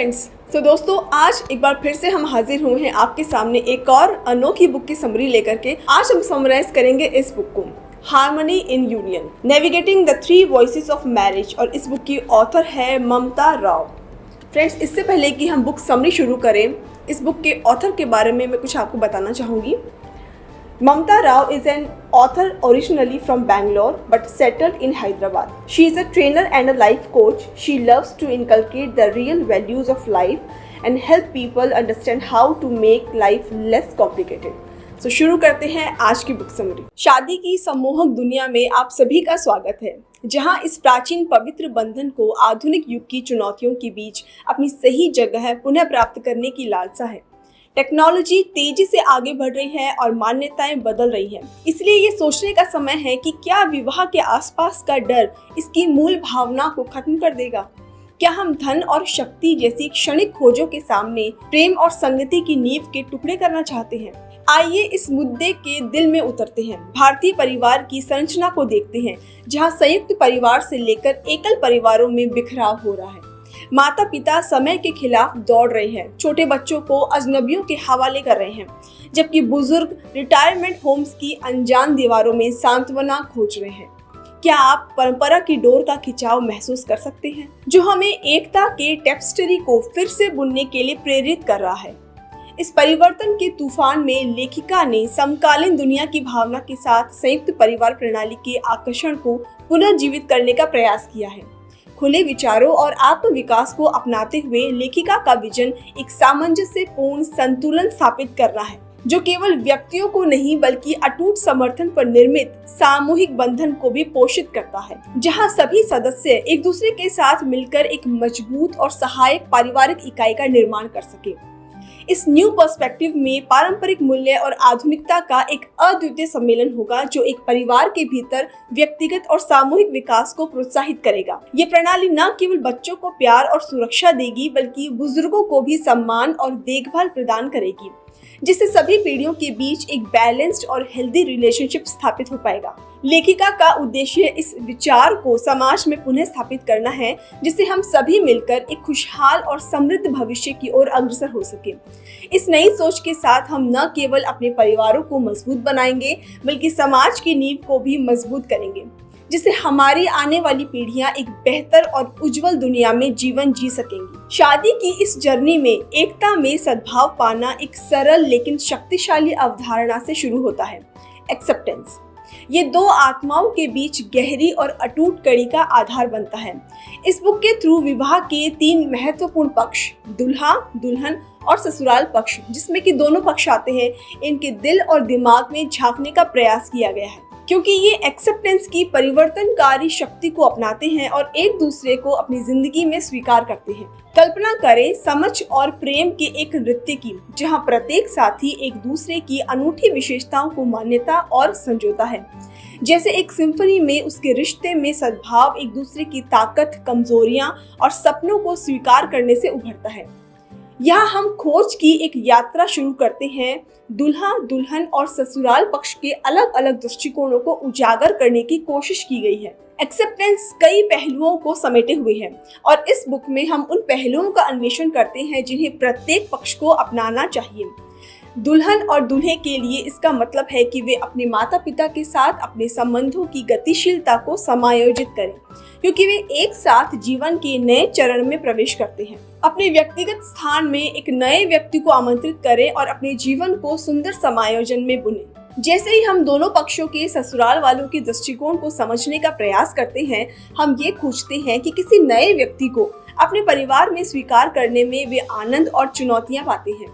Friends, तो दोस्तों आज एक बार फिर से हम हाजिर हुए हैं आपके सामने एक और अनोखी बुक की समरी लेकर के। आज हम समराइज करेंगे इस बुक को, harmony in union, navigating the 3 voices of marriage, और इस बुक की ऑथर है ममता राव। फ्रेंड्स, इससे पहले कि हम बुक समरी शुरू करें, इस बुक के ऑथर के बारे में मैं कुछ आपको बताना चाहूँगी। Mamta Rao is an author originally from Bangalore but settled in Hyderabad. She is a trainer and a life coach. She loves to inculcate the real values of life and help people understand how to make life less complicated. So शुरू करते हैं आज की book summary. शादी की सम्मोहक दुनिया में आप सभी का स्वागत है, जहां इस प्राचीन पवित्र बंधन को आधुनिक युग की चुनौतियों के बीच अपनी सही जगह पुनः प्राप्त करने की लालसा है। टेक्नोलॉजी तेजी से आगे बढ़ रही है और मान्यताएं बदल रही हैं। इसलिए ये सोचने का समय है कि क्या विवाह के आसपास का डर इसकी मूल भावना को खत्म कर देगा? क्या हम धन और शक्ति जैसी क्षणिक खोजों के सामने प्रेम और संगति की नींव के टुकड़े करना चाहते हैं? आइए इस मुद्दे के दिल में उतरते हैं। भारतीय परिवार की संरचना को देखते हैं, जहाँ संयुक्त परिवार से लेकर एकल परिवारों में बिखराव हो रहा है। माता पिता समय के खिलाफ दौड़ रहे हैं, छोटे बच्चों को अजनबियों के हवाले कर रहे हैं, जबकि बुजुर्ग रिटायरमेंट होम्स की अनजान दीवारों में सांत्वना खोज रहे हैं। क्या आप परंपरा की डोर का खिंचाव महसूस कर सकते हैं, जो हमें एकता के टेपेस्ट्री को फिर से बुनने के लिए प्रेरित कर रहा है? इस परिवर्तन के तूफान में लेखिका ने समकालीन दुनिया की भावना के साथ संयुक्त परिवार प्रणाली के आकर्षण को पुनर्जीवित करने का प्रयास किया है। खुले विचारों और आत्मविकास को अपनाते हुए लेखिका का विजन एक सामंजस्यपूर्ण संतुलन स्थापित करना है, जो केवल व्यक्तियों को नहीं बल्कि अटूट समर्थन पर निर्मित सामूहिक बंधन को भी पोषित करता है, जहां सभी सदस्य एक दूसरे के साथ मिलकर एक मजबूत और सहायक पारिवारिक इकाई का निर्माण कर सके। इस न्यू पर्सपेक्टिव में पारंपरिक मूल्य और आधुनिकता का एक अद्वितीय सम्मेलन होगा, जो एक परिवार के भीतर व्यक्तिगत और सामूहिक विकास को प्रोत्साहित करेगा। ये प्रणाली न केवल बच्चों को प्यार और सुरक्षा देगी, बल्कि बुजुर्गों को भी सम्मान और देखभाल प्रदान करेगी, जिससे सभी पीढ़ियों के बीच एक बैलेंस्ड और हेल्दी रिलेशनशिप स्थापित हो पाएगा। लेखिका का उद्देश्य इस विचार को समाज में पुनः स्थापित करना है, जिससे हम सभी मिलकर एक खुशहाल और समृद्ध भविष्य की ओर अग्रसर हो सके। इस नई सोच के साथ हम न केवल अपने परिवारों को मजबूत बनाएंगे, बल्कि समाज की नींव को भी मजबूत करेंगे, जिससे हमारी आने वाली पीढ़ियां एक बेहतर और उज्जवल दुनिया में जीवन जी सकेंगी। शादी की इस जर्नी में एकता में सद्भाव पाना एक सरल लेकिन शक्तिशाली अवधारणा से शुरू होता है, एक्सेप्टेंस। ये दो आत्माओं के बीच गहरी और अटूट कड़ी का आधार बनता है। इस बुक के थ्रू विवाह के 3 महत्वपूर्ण पक्ष, दुल्हा, दुल्हन और ससुराल पक्ष, जिसमें कि दोनों पक्ष आते हैं, इनके दिल और दिमाग में झांकने का प्रयास किया गया है, क्योंकि ये एक्सेप्टेंस की परिवर्तनकारी शक्ति को अपनाते हैं और एक दूसरे को अपनी जिंदगी में स्वीकार करते हैं। कल्पना करें समझ और प्रेम के एक नृत्य की, जहां प्रत्येक साथी एक दूसरे की अनूठी विशेषताओं को मान्यता और समझौता है। जैसे एक सिम्फनी में उसके रिश्ते में सद्भाव एक दूसरे की ताकत, कमजोरियां और सपनों को स्वीकार करने से उभरता है। यहाँ हम खोज की एक यात्रा शुरू करते हैं। दुल्हा, दुल्हन और ससुराल पक्ष के अलग अलग दृष्टिकोणों को उजागर करने की कोशिश की गई है। एक्सेप्टेंस कई पहलुओं को समेटे हुए है, और इस बुक में हम उन पहलुओं का अन्वेषण करते हैं जिन्हें प्रत्येक पक्ष को अपनाना चाहिए। दुल्हन और दूल्हे के लिए इसका मतलब है कि वे अपने माता पिता के साथ अपने संबंधों की गतिशीलता को समायोजित करें, क्योंकि वे एक साथ जीवन के नए चरण में प्रवेश करते हैं। अपने व्यक्तिगत स्थान में एक नए व्यक्ति को आमंत्रित करें और अपने जीवन को सुंदर समायोजन में बुनें। जैसे ही हम दोनों पक्षों के ससुराल वालों के दृष्टिकोण को समझने का प्रयास करते हैं, हम ये खोजते हैं कि किसी नए व्यक्ति को अपने परिवार में स्वीकार करने में वे आनंद और चुनौतियां पाते हैं।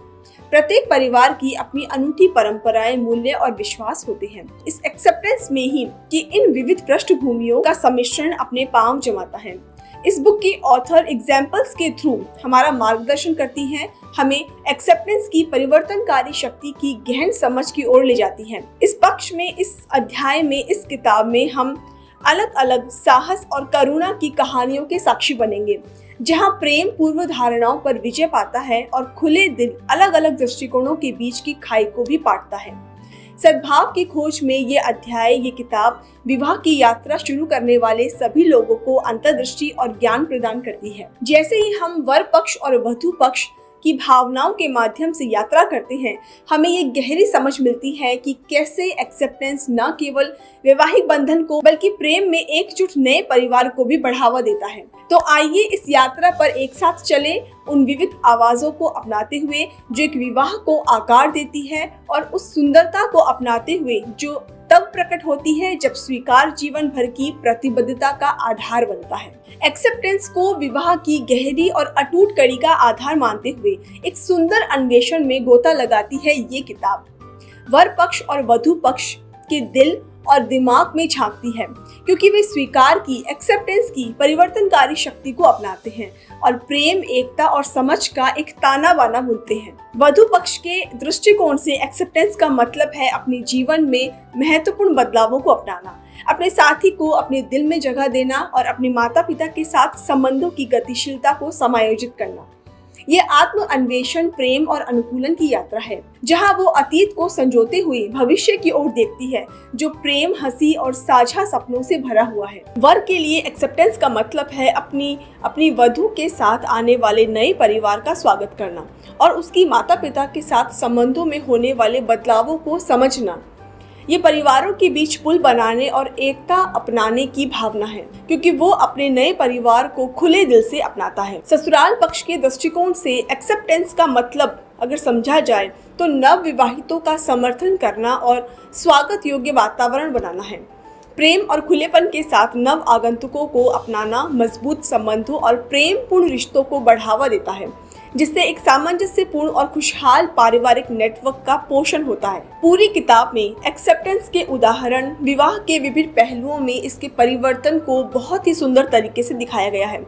प्रत्येक परिवार की अपनी अनूठी परंपराएं, मूल्य और विश्वास होते हैं। इस एक्सेप्टेंस में ही कि इन विविध पृष्ठभूमियों का सम्मिश्रण अपने पांव जमाता है। इस बुक की ऑथर एग्जाम्पल्स के थ्रू हमारा मार्गदर्शन करती हैं, हमें एक्सेप्टेंस की परिवर्तनकारी शक्ति की गहन समझ की ओर ले जाती हैं। इस पक्ष में, इस अध्याय में, इस किताब में हम अलग अलग साहस और करुणा की कहानियों के साक्षी बनेंगे, जहां प्रेम पूर्व धारणाओं पर विजय पाता है और खुले दिल अलग अलग दृष्टिकोणों के बीच की खाई को भी पाटता है। सद्भाव की खोज में ये किताब विवाह की यात्रा शुरू करने वाले सभी लोगों को अंतर्दृष्टि और ज्ञान प्रदान करती है। जैसे ही हम वर पक्ष और वधू पक्ष की भावनाओं के माध्यम से यात्रा करते हैं, हमें ये गहरी समझ मिलती है कि कैसे एक्सेप्टेंस न केवल वैवाहिक बंधन को बल्कि प्रेम में एकजुट नए परिवार को भी बढ़ावा देता है। तो आइए इस यात्रा पर एक साथ चले, उन विविध आवाजों को अपनाते हुए जो एक विवाह को आकार देती है और उस सुंदरता को अपनाते हुए जो तब प्रकट होती है जब स्वीकार जीवन भर की प्रतिबद्धता का आधार बनता है। एक्सेप्टेंस को विवाह की गहरी और अटूट कड़ी का आधार मानते हुए एक सुंदर अन्वेषण में गोता लगाती है ये किताब। वर पक्ष और वधू पक्ष के दिल और दिमाग में झांकती है, क्योंकि वे स्वीकार की, एक्सेप्टेंस की परिवर्तनकारी शक्ति को अपनाते हैं और प्रेम, एकता और समझ का एक ताना बाना बुनते हैं। वधू पक्ष के दृष्टिकोण से एक्सेप्टेंस का मतलब है अपने जीवन में महत्वपूर्ण बदलावों को अपनाना, अपने साथी को अपने दिल में जगह देना और अपने माता पिता के साथ संबंधों की गतिशीलता को समायोजित करना। ये आत्म अन्वेषण, प्रेम और अनुकूलन की यात्रा है, जहां वो अतीत को संजोते हुए भविष्य की ओर देखती है, जो प्रेम, हंसी और साझा सपनों से भरा हुआ है। वर के लिए एक्सेप्टेंस का मतलब है अपनी वधू के साथ आने वाले नए परिवार का स्वागत करना और उसकी माता पिता के साथ संबंधों में होने वाले बदलावों को समझना। ये परिवारों के बीच पुल बनाने और एकता अपनाने की भावना है, क्योंकि वो अपने नए परिवार को खुले दिल से अपनाता है। ससुराल पक्ष के दृष्टिकोण से एक्सेप्टेंस का मतलब अगर समझा जाए तो नव विवाहितों का समर्थन करना और स्वागत योग्य वातावरण बनाना है। प्रेम और खुलेपन के साथ नव आगंतुकों को अपनाना मजबूत संबंधों और प्रेम पूर्ण रिश्तों को बढ़ावा देता है, जिससे एक सामंजस्यपूर्ण और खुशहाल पारिवारिक नेटवर्क का पोषण होता है। पूरी किताब में एक्सेप्टेंस के उदाहरण, विवाह के विभिन्न पहलुओं में इसके परिवर्तन को बहुत ही सुंदर तरीके से दिखाया गया है।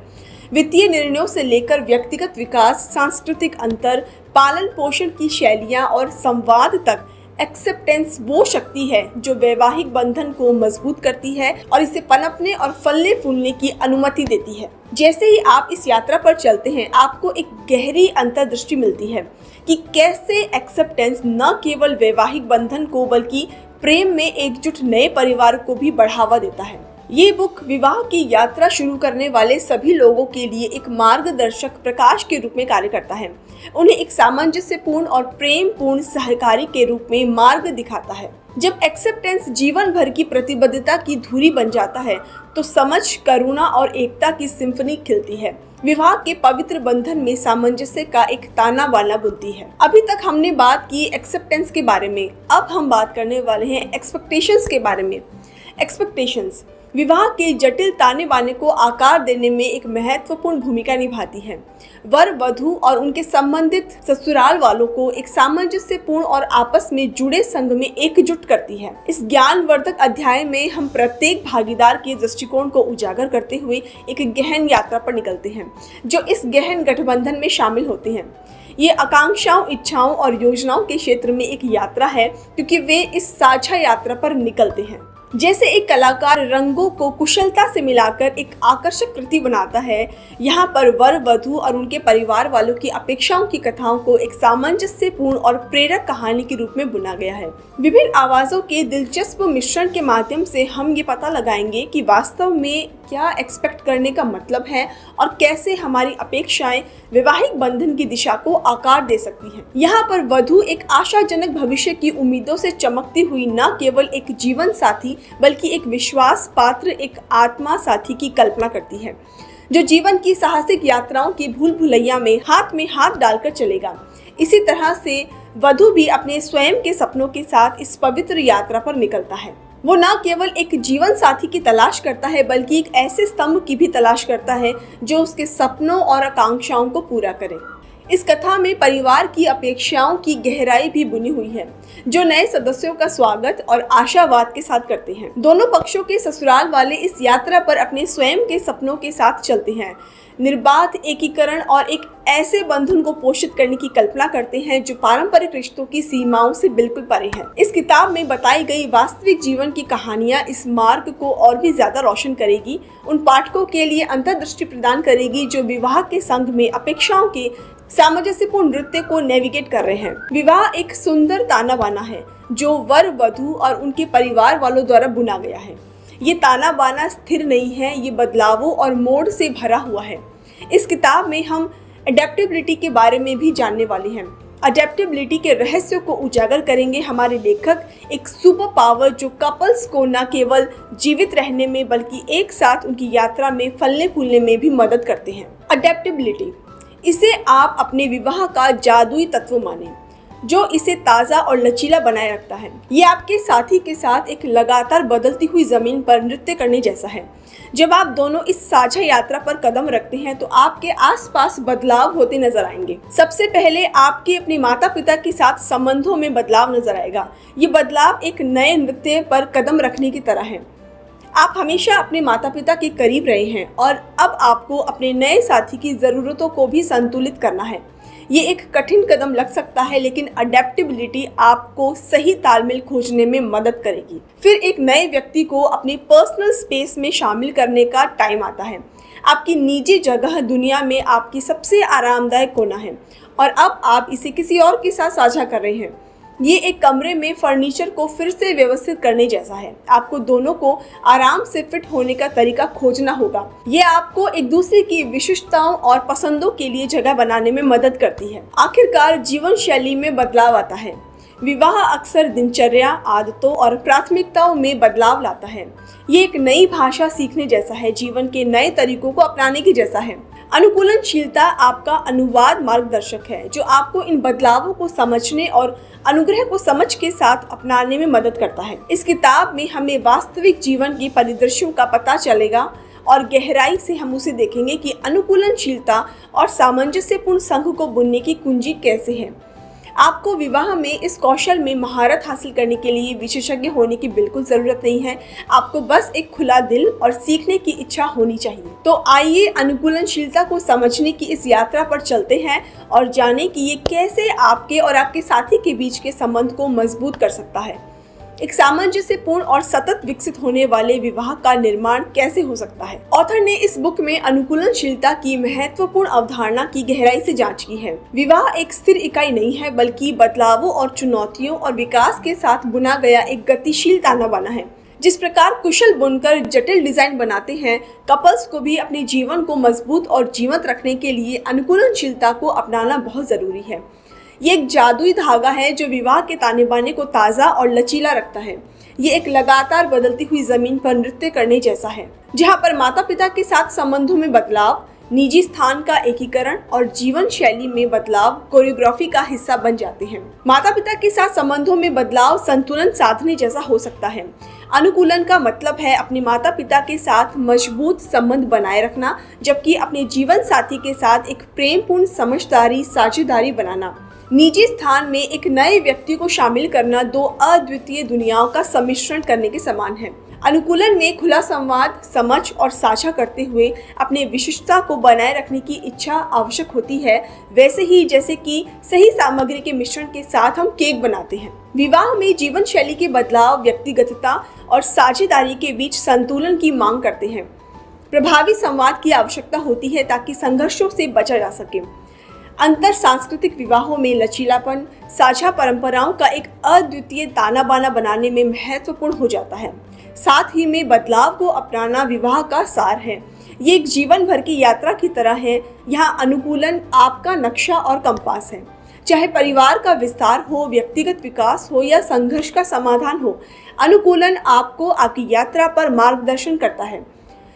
वित्तीय निर्णयों से लेकर व्यक्तिगत विकास, सांस्कृतिक अंतर, पालन पोषण की शैलियां और संवाद तक एक्सेप्टेंस वो शक्ति है जो वैवाहिक बंधन को मजबूत करती है और इसे पनपने और फलने फूलने की अनुमति देती है। जैसे ही आप इस यात्रा पर चलते हैं, आपको एक गहरी अंतर्दृष्टि मिलती है कि कैसे एक्सेप्टेंस न केवल वैवाहिक बंधन को बल्कि प्रेम में एकजुट नए परिवार को भी बढ़ावा देता है। ये बुक विवाह की यात्रा शुरू करने वाले सभी लोगों के लिए एक मार्गदर्शक प्रकाश के रूप में कार्य करता है। उन्हें एक सामंजस्यपूर्ण और प्रेम पूर्ण सहकारी के रूप में मार्ग दिखाता है। जब एक्सेप्टेंस जीवन भर की प्रतिबद्धता की धुरी बन जाता है तो समझ, करुणा और एकता की सिम्फनी खिलती है। विवाह के पवित्र बंधन में सामंजस्य का एक ताना बाना बुनती है। अभी तक हमने बात की एक्सेप्टेंस के बारे में, अब हम बात करने वाले हैं एक्सपेक्टेशंस के बारे में। एक्सपेक्टेशंस विवाह के जटिल ताने बाने को आकार देने में एक महत्वपूर्ण भूमिका निभाती है। वर, वधू और उनके संबंधित ससुराल वालों को एक सामंजस्यपूर्ण और आपस में जुड़े संघ में एकजुट करती है। इस ज्ञानवर्धक अध्याय में हम प्रत्येक भागीदार के दृष्टिकोण को उजागर करते हुए एक गहन यात्रा पर निकलते हैं, जो इस गहन गठबंधन में शामिल होते हैं। ये आकांक्षाओं, इच्छाओं और योजनाओं के क्षेत्र में एक यात्रा है, क्योंकि वे इस साझा यात्रा पर निकलते हैं। जैसे एक कलाकार रंगों को कुशलता से मिलाकर एक आकर्षक कृति बनाता है, यहाँ पर वर, वधू और उनके परिवार वालों की अपेक्षाओं की कथाओं को एक सामंजस्यपूर्ण और प्रेरक कहानी के रूप में बुना गया है। विभिन्न आवाजों के दिलचस्प मिश्रण के माध्यम से हम ये पता लगाएंगे कि वास्तव में क्या एक्सपेक्ट करने का मतलब है और कैसे हमारी अपेक्षाएं वैवाहिक बंधन की दिशा को आकार दे सकती हैं। यहाँ पर वधू एक आशाजनक भविष्य की उम्मीदों से चमकती हुई न केवल एक जीवन साथी बल्कि एक विश्वास पात्र, एक आत्मा साथी की कल्पना करती है, जो जीवन की साहसिक यात्राओं की भूल भुलैया में हाथ डालकर चलेगा। इसी तरह से वधू भी अपने स्वयं के सपनों के साथ इस पवित्र यात्रा पर निकलता है। वो न केवल एक जीवन साथी की तलाश करता है बल्कि एक ऐसे स्तंभ की भी तलाश करता है जो उसके सपनों और आकांक्षाओं को पूरा करे। इस कथा में परिवार की अपेक्षाओं की गहराई भी बुनी हुई है, जो नए सदस्यों का स्वागत और आशावाद के साथ करते हैं। दोनों पक्षों के ससुराल वाले इस यात्रा पर अपने स्वयं के सपनों के साथ चलते हैं। निर्बाध एकीकरण और एक ऐसे बंधन को पोषित करने की कल्पना करते हैं जो पारंपरिक रिश्तों की सीमाओं से बिल्कुल परे है। इस किताब में बताई गई वास्तविक जीवन की कहानियां इस मार्ग को और भी ज्यादा रोशन करेगी, उन पाठकों के लिए अंतर्दृष्टि प्रदान करेगी जो विवाह के संघ में अपेक्षाओं के सामंजस्यपूर्ण नृत्य को नेविगेट कर रहे हैं। विवाह एक सुंदर ताना बाना है जो वर वधु और उनके परिवार वालों द्वारा बुना गया है। ये ताना बाना स्थिर नहीं है, ये बदलावों और मोड़ से भरा हुआ है। इस किताब में हम अडेप्टेबिलिटी के बारे में भी जानने वाले हैं। अडेप्टेबिलिटी के रहस्य को उजागर करेंगे हमारे लेखक, एक सुपर पावर जो कपल्स को न केवल जीवित रहने में बल्कि एक साथ उनकी यात्रा में फलने फूलने में भी मदद करते हैं। अडेप्टेबिलिटी, इसे आप अपने विवाह का जादुई तत्व माने जो इसे ताज़ा और लचीला बनाए रखता है। ये आपके साथी के साथ एक लगातार बदलती हुई जमीन पर नृत्य करने जैसा है। जब आप दोनों इस साझा यात्रा पर कदम रखते हैं तो आपके आसपास बदलाव होते नजर आएंगे। सबसे पहले आपके अपने माता पिता के साथ संबंधों में बदलाव नजर आएगा। ये बदलाव एक नए नृत्य पर कदम रखने की तरह है। आप हमेशा अपने माता पिता के करीब रहे हैं और अब आपको अपने नए साथी की ज़रूरतों को भी संतुलित करना है। ये एक कठिन कदम लग सकता है, लेकिन अडेप्टेबिलिटी आपको सही तालमेल खोजने में मदद करेगी। फिर एक नए व्यक्ति को अपनी पर्सनल स्पेस में शामिल करने का टाइम आता है। आपकी निजी जगह दुनिया में आपकी सबसे आरामदायक कोना है और अब आप इसे किसी और के साथ साझा कर रहे हैं। ये एक कमरे में फर्नीचर को फिर से व्यवस्थित करने जैसा है। आपको दोनों को आराम से फिट होने का तरीका खोजना होगा। ये आपको एक दूसरे की विशिष्टताओं और पसंदों के लिए जगह बनाने में मदद करती है। आखिरकार जीवन शैली में बदलाव आता है। विवाह अक्सर दिनचर्या, आदतों और प्राथमिकताओं में बदलाव लाता है। ये एक नई भाषा सीखने जैसा है, जीवन के नए तरीकों को अपनाने की जैसा है। अनुकूलनशीलता आपका अनुवाद मार्गदर्शक है जो आपको इन बदलावों को समझने और अनुग्रह को समझ के साथ अपनाने में मदद करता है। इस किताब में हमें वास्तविक जीवन के परिदृश्यों का पता चलेगा और गहराई से हम उसे देखेंगे कि अनुकूलनशीलता और सामंजस्यपूर्ण संघ को बुनने की कुंजी कैसे है। आपको विवाह में इस कौशल में महारत हासिल करने के लिए विशेषज्ञ होने की बिल्कुल ज़रूरत नहीं है। आपको बस एक खुला दिल और सीखने की इच्छा होनी चाहिए। तो आइए अनुकूलनशीलता को समझने की इस यात्रा पर चलते हैं और जानें कि ये कैसे आपके और आपके साथी के बीच के संबंध को मजबूत कर सकता है। एक सामंजस्यपूर्ण और सतत विकसित होने वाले विवाह का निर्माण कैसे हो सकता है। ऑथर ने इस बुक में अनुकूलनशीलता की महत्वपूर्ण अवधारणा की गहराई से जांच की है। विवाह एक स्थिर इकाई नहीं है बल्कि बदलावों और चुनौतियों और विकास के साथ बुना गया एक गतिशील ताना बाना है। जिस प्रकार कुशल बुनकर जटिल डिजाइन बनाते हैं, कपल्स को भी अपने जीवन को मजबूत और जीवंत रखने के लिए अनुकूलनशीलता को अपनाना बहुत जरूरी है। ये एक जादुई धागा है जो विवाह के ताने बाने को ताज़ा और लचीला रखता है। ये एक लगातार बदलती हुई जमीन पर नृत्य करने जैसा है, जहाँ पर माता पिता के साथ संबंधों में बदलाव, निजी स्थान का एकीकरण और जीवन शैली में बदलाव कोरियोग्राफी का हिस्सा बन जाते हैं। माता पिता के साथ संबंधों में बदलाव संतुलन साधने जैसा हो सकता है। अनुकूलन का मतलब है अपने माता पिता के साथ मजबूत संबंध बनाए रखना, जबकि अपने जीवन साथी के साथ एक प्रेमपूर्ण समझदारी साझेदारी बनाना। निजी स्थान में एक नए व्यक्ति को शामिल करना दो अद्वितीय दुनियाओं का सम्मिश्रण करने के समान है। अनुकूलन में खुला संवाद, समझ और साझा करते हुए अपने विशिष्टता को बनाए रखने की इच्छा आवश्यक होती है, वैसे ही जैसे कि सही सामग्री के मिश्रण के साथ हम केक बनाते हैं। विवाह में जीवन शैली के बदलाव व्यक्तिगतता और साझेदारी के बीच संतुलन की मांग करते हैं। प्रभावी संवाद की आवश्यकता होती है ताकि संघर्षों से बचा जा सके। अंतर सांस्कृतिक विवाहों में लचीलापन साझा परंपराओं का एक अद्वितीय ताना बाना बनाने में महत्वपूर्ण हो जाता है। साथ ही में बदलाव को अपनाना विवाह का सार है। ये एक जीवन भर की यात्रा की तरह है। यहाँ अनुकूलन आपका नक्शा और कंपास है। चाहे परिवार का विस्तार हो, व्यक्तिगत विकास हो या संघर्ष का समाधान हो, अनुकूलन आपको आपकी यात्रा पर मार्गदर्शन करता है।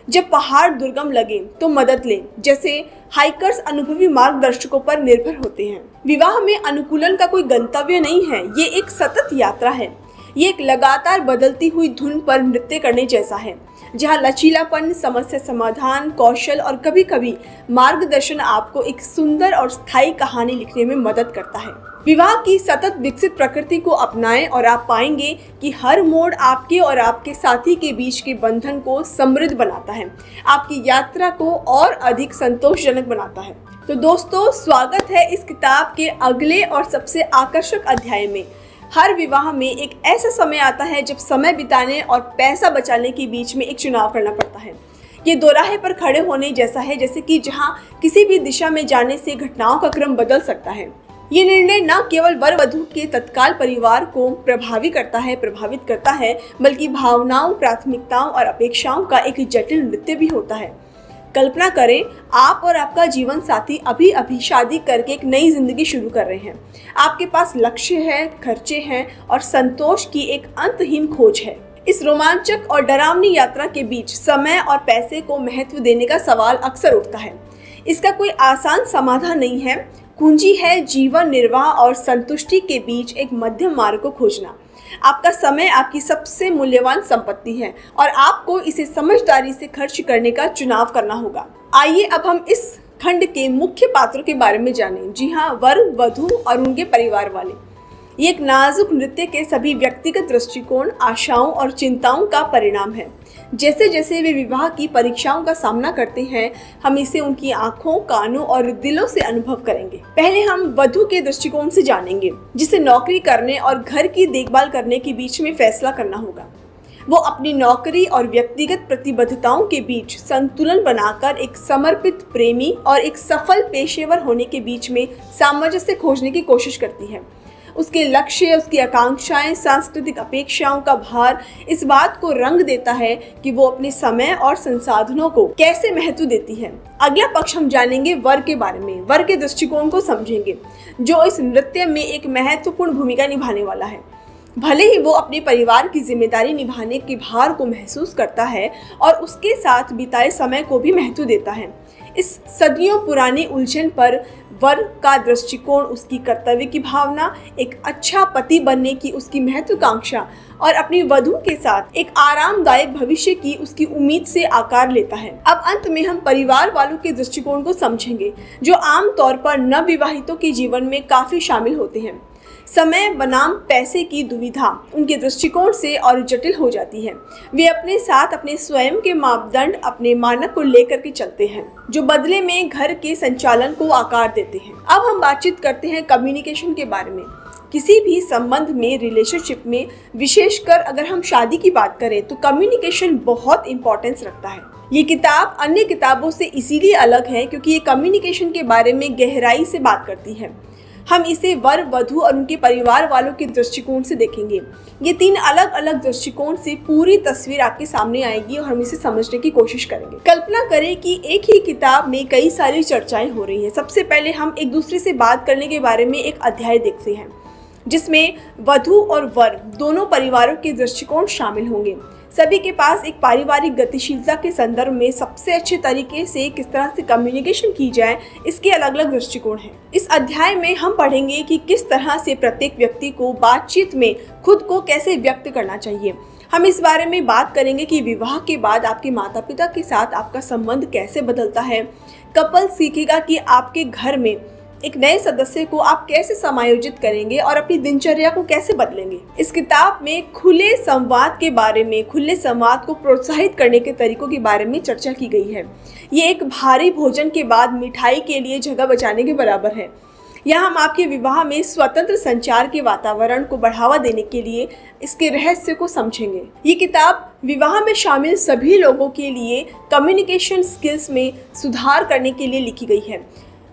जब पहाड़ दुर्गम लगे तो मदद लें, जैसे हाइकर्स अनुभवी मार्गदर्शकों पर निर्भर होते हैं। विवाह में अनुकूलन का कोई गंतव्य नहीं है, ये एक सतत यात्रा है। ये एक लगातार बदलती हुई धुन पर नृत्य करने जैसा है। जहां लचीलापन, समस्या समाधान, कौशल और कभी कभी मार्गदर्शन आपको एक सुंदर और स्थायी कहानी लिखने में मदद करता है। विवाह की सतत विकसित प्रकृति को अपनाएं और आप पाएंगे कि हर मोड़ आपके और आपके साथी के बीच के बंधन को समृद्ध बनाता है, आपकी यात्रा को और अधिक संतोषजनक बनाता है। तो दोस्तों, स्वागत है इस किताब के अगले और सबसे आकर्षक अध्याय में। हर विवाह में एक ऐसा समय आता है जब समय बिताने और पैसा बचाने के बीच में एक चुनाव करना पड़ता है। ये दोराहे पर खड़े होने जैसा है, जैसे कि जहाँ किसी भी दिशा में जाने से घटनाओं का क्रम बदल सकता है। ये निर्णय न केवल वर वधू के तत्काल परिवार को प्रभावित करता है, बल्कि भावनाओं, प्राथमिकताओं और अपेक्षाओं का एक जटिल नृत्य भी होता है। कल्पना करें, आप और आपका जीवन साथी अभी शादी करके एक नई जिंदगी शुरू कर रहे हैं। आपके पास लक्ष्य है, खर्चे हैं और संतोष की एक अंतहीन खोज है। इस रोमांचक और डरावनी यात्रा के बीच समय और पैसे को महत्व देने का सवाल अक्सर उठता है। इसका कोई आसान समाधान नहीं है। कुंजी है जीवन निर्वाह और संतुष्टि के बीच एक मध्यम मार्ग को खोजना। आपका समय आपकी सबसे मूल्यवान संपत्ति है और आपको इसे समझदारी से खर्च करने का चुनाव करना होगा। आइए अब हम इस खंड के मुख्य पात्रों के बारे में जानें। जी हाँ, वर, वधू और उनके परिवार वाले। ये एक नाजुक नृत्य के सभी व्यक्तिगत दृष्टिकोण, आशाओं और चिंताओं का परिणाम है। जैसे जैसे वे विवाह की परीक्षाओं का सामना करते हैं, हम इसे उनकी आंखों, कानों और दिलों से अनुभव करेंगे। पहले हम वधू के दृष्टिकोण से जानेंगे, जिसे नौकरी करने और घर की देखभाल करने के बीच में फैसला करना होगा। वो अपनी नौकरी और व्यक्तिगत प्रतिबद्धताओं के बीच संतुलन बनाकर एक समर्पित प्रेमी और एक सफल पेशेवर होने के बीच में सामंजस्य खोजने की कोशिश करती है। उसके लक्ष्य, उसकी आकांक्षाएं, सांस्कृतिक अपेक्षाओं का भार इस बात को रंग देता है कि वो अपने समय और संसाधनों को कैसे महत्व देती है। अगला पक्ष हम जानेंगे वर के बारे में। वर के दृष्टिकोण को समझेंगे, जो इस नृत्य में एक महत्वपूर्ण भूमिका निभाने वाला है। भले ही वो अपने परिवार की जिम्मेदारी निभाने के भार को महसूस करता है और उसके साथ बिताए समय को भी महत्व देता है। इस सदियों पुरानी उलझन पर वर का दृष्टिकोण उसकी कर्तव्य की भावना, एक अच्छा पति बनने की उसकी महत्वाकांक्षा और अपनी वधू के साथ एक आरामदायक भविष्य की उसकी उम्मीद से आकार लेता है। अब अंत में हम परिवार वालों के दृष्टिकोण को समझेंगे, जो आमतौर पर नवविवाहितों के जीवन में काफी शामिल होते हैं। समय बनाम पैसे की दुविधा उनके दृष्टिकोण से और जटिल हो जाती है। वे अपने साथ अपने स्वयं के मापदंड, अपने मानक को लेकर के चलते हैं, जो बदले में घर के संचालन को आकार देते हैं। अब हम बातचीत करते हैं कम्युनिकेशन के बारे में। किसी भी संबंध में, रिलेशनशिप में, विशेषकर अगर हम शादी की बात करें, तो कम्युनिकेशन बहुत इंपॉर्टेंस रखता है। ये किताब अन्य किताबों से इसीलिए अलग है क्योंकि ये कम्युनिकेशन के बारे में गहराई से बात करती है। हम इसे वर, वधू और उनके परिवार वालों के दृष्टिकोण से देखेंगे। ये तीन अलग अलग दृष्टिकोण से पूरी तस्वीर आपके सामने आएगी और हम इसे समझने की कोशिश करेंगे। कल्पना करें कि एक ही किताब में कई सारी चर्चाएं हो रही हैं। सबसे पहले हम एक दूसरे से बात करने के बारे में एक अध्याय देखते हैं, जिसमें वधू और वर दोनों परिवारों के दृष्टिकोण शामिल होंगे। सभी के पास एक पारिवारिक गतिशीलता के संदर्भ में सबसे अच्छे तरीके से किस तरह से कम्युनिकेशन की जाए, इसके अलग अलग दृष्टिकोण हैं। इस अध्याय में हम पढ़ेंगे कि किस तरह से प्रत्येक व्यक्ति को बातचीत में खुद को कैसे व्यक्त करना चाहिए। हम इस बारे में बात करेंगे कि विवाह के बाद आपके माता पिता के साथ आपका संबंध कैसे बदलता है। कपल सीखेगा कि आपके घर में एक नए सदस्य को आप कैसे समायोजित करेंगे और अपनी दिनचर्या को कैसे बदलेंगे। इस किताब में खुले संवाद के बारे में, खुले संवाद को प्रोत्साहित करने के तरीकों के बारे में चर्चा की गई है। ये एक भारी भोजन के बाद मिठाई के लिए जगह बचाने के बराबर है। यहाँ हम आपके विवाह में स्वतंत्र संचार के वातावरण को बढ़ावा देने के लिए इसके रहस्य को समझेंगे। ये किताब विवाह में शामिल सभी लोगों के लिए कम्युनिकेशन स्किल्स में सुधार करने के लिए लिखी गई है।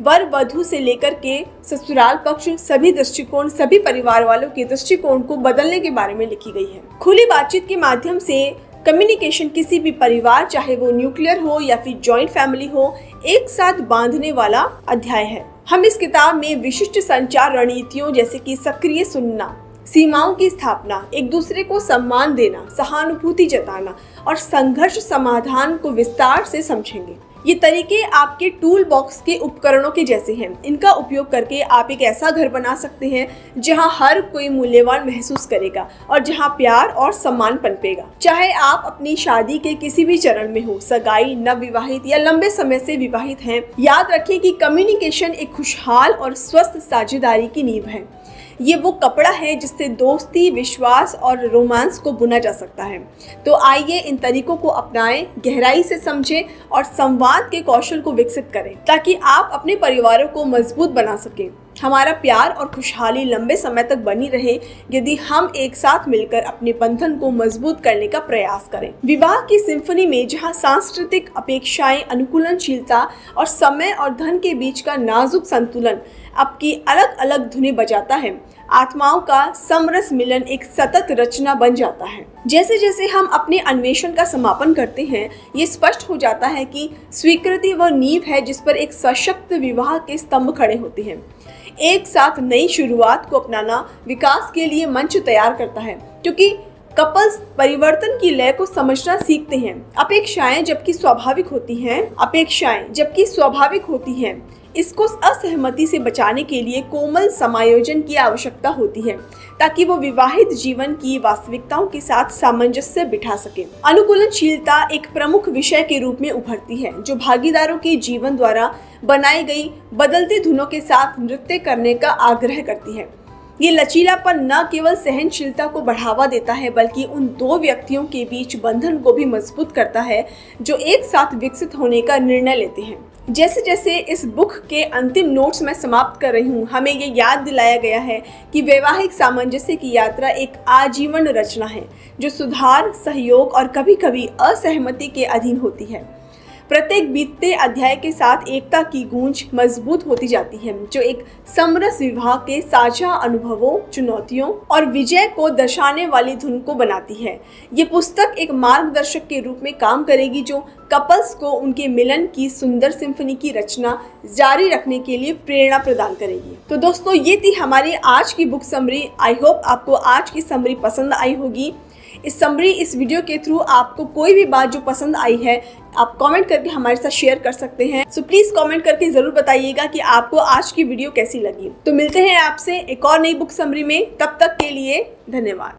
वर वधू से लेकर के ससुराल पक्ष, सभी दृष्टिकोण, सभी परिवार वालों के दृष्टिकोण को बदलने के बारे में लिखी गई है। खुली बातचीत के माध्यम से कम्युनिकेशन किसी भी परिवार, चाहे वो न्यूक्लियर हो या फिर जॉइंट फैमिली हो, एक साथ बांधने वाला अध्याय है। हम इस किताब में विशिष्ट संचार रणनीतियों जैसे कि सक्रिय सुनना, सीमाओं की स्थापना, एक दूसरे को सम्मान देना, सहानुभूति जताना और संघर्ष समाधान को विस्तार से समझेंगे। ये तरीके आपके टूल बॉक्स के उपकरणों के जैसे हैं। इनका उपयोग करके आप एक ऐसा घर बना सकते हैं जहां हर कोई मूल्यवान महसूस करेगा और जहां प्यार और सम्मान पनपेगा। चाहे आप अपनी शादी के किसी भी चरण में हो, सगाई, नवविवाहित या लंबे समय से विवाहित हैं, याद रखें कि कम्युनिकेशन एक खुशहाल और स्वस्थ साझेदारी की नींव है। ये वो कपड़ा है जिससे दोस्ती, विश्वास और रोमांस को बुना जा सकता है। तो आइए इन तरीकों को अपनाएं, गहराई से समझें और संवाद के कौशल को विकसित करें ताकि आप अपने परिवारों को मजबूत बना सकें। हमारा प्यार और खुशहाली लंबे समय तक बनी रहे यदि हम एक साथ मिलकर अपने बंधन को मजबूत करने का प्रयास करें। विवाह की सिम्फनी में जहां सांस्कृतिक अपेक्षाएं, अनुकूलनशीलता और समय और धन के बीच का नाजुक संतुलन आपकी अलग अलग धुनें बजाता है, आत्माओं का समरस मिलन एक सतत रचना बन जाता है। जैसे जैसे हम अपने अन्वेषण का समापन करते हैं, ये स्पष्ट हो जाता है कि स्वीकृति वह नींव है जिस पर एक सशक्त विवाह के स्तंभ खड़े होते हैं। एक साथ नई शुरुआत को अपनाना विकास के लिए मंच तैयार करता है, क्योंकि कपल्स परिवर्तन की लय को समझना सीखते हैं। अपेक्षाएं जबकि स्वाभाविक होती हैं, इसको असहमति से बचाने के लिए कोमल समायोजन की आवश्यकता होती है ताकि वो विवाहित जीवन की वास्तविकताओं के साथ सामंजस्य बिठा सके। अनुकूलनशीलता एक प्रमुख विषय के रूप में उभरती है जो भागीदारों के जीवन द्वारा बनाई गई बदलती धुनों के साथ नृत्य करने का आग्रह करती है। ये लचीलापन न केवल सहनशीलता को बढ़ावा देता है बल्कि उन दो व्यक्तियों के बीच बंधन को भी मजबूत करता है जो एक साथ विकसित होने का निर्णय लेते हैं। जैसे जैसे इस बुक के अंतिम नोट्स मैं समाप्त कर रही हूँ, हमें ये याद दिलाया गया है कि वैवाहिक सामंजस्य की यात्रा एक आजीवन रचना है जो सुधार, सहयोग और कभी कभी असहमति के अधीन होती है। प्रत्येक बीतते अध्याय के साथ एकता की गूंज मजबूत होती जाती है जो एक समरस विवाह के साझा अनुभवों, चुनौतियों और विजय को दर्शाने वाली धुन को बनाती है। ये पुस्तक एक मार्गदर्शक के रूप में काम करेगी जो कपल्स को उनके मिलन की सुंदर सिम्फनी की रचना जारी रखने के लिए प्रेरणा प्रदान करेगी। तो दोस्तों, ये थी हमारी आज की बुक समरी। आई होप आपको आज की समरी पसंद आई होगी। इस वीडियो के थ्रू आपको कोई भी बात जो पसंद आई है आप कमेंट करके हमारे साथ शेयर कर सकते हैं। सो प्लीज़ कमेंट करके ज़रूर बताइएगा कि आपको आज की वीडियो कैसी लगी। तो मिलते हैं आपसे एक और नई बुक समरी में, तब तक के लिए धन्यवाद।